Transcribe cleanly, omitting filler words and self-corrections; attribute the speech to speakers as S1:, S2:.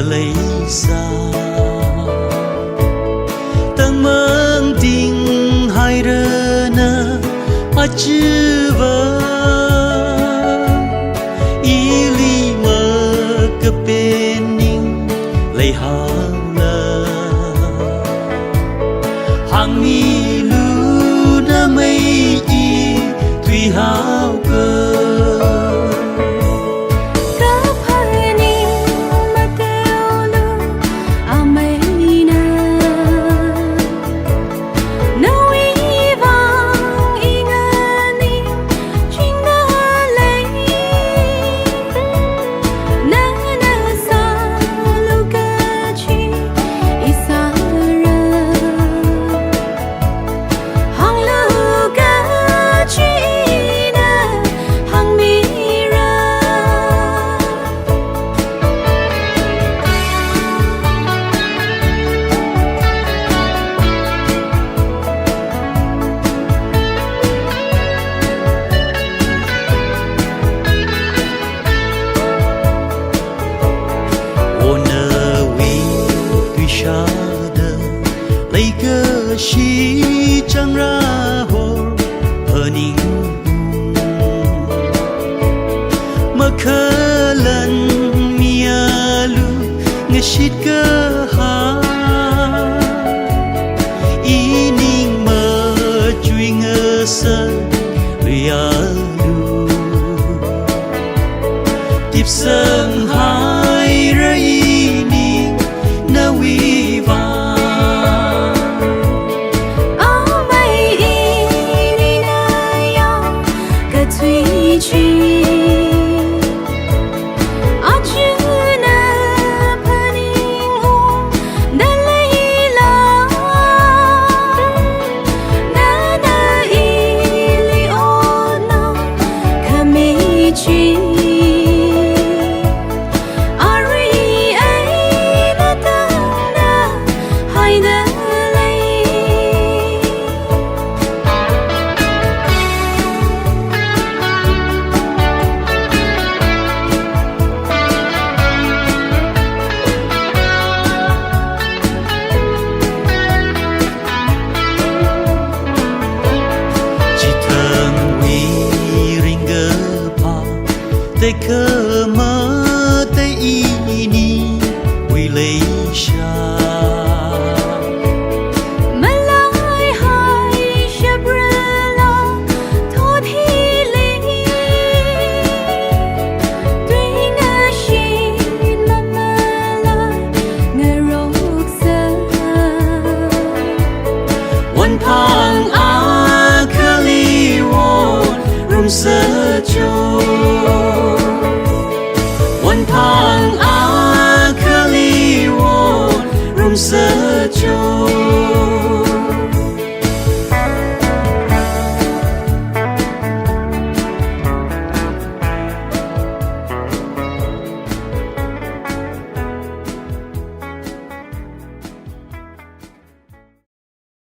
S1: Malaysia tang mang ting hai rena achiva ili ma kepening lei hala hang mi lu na mai i tùy hao cơ lấy cơ shi chẳng ra hồ hờ ninh mà khờ lần mía lu nghe shít cơ ha ý ninh mơ chui ngơ sơ ria lu tiếp sân hai rơi ninh na vi va
S2: Te cơ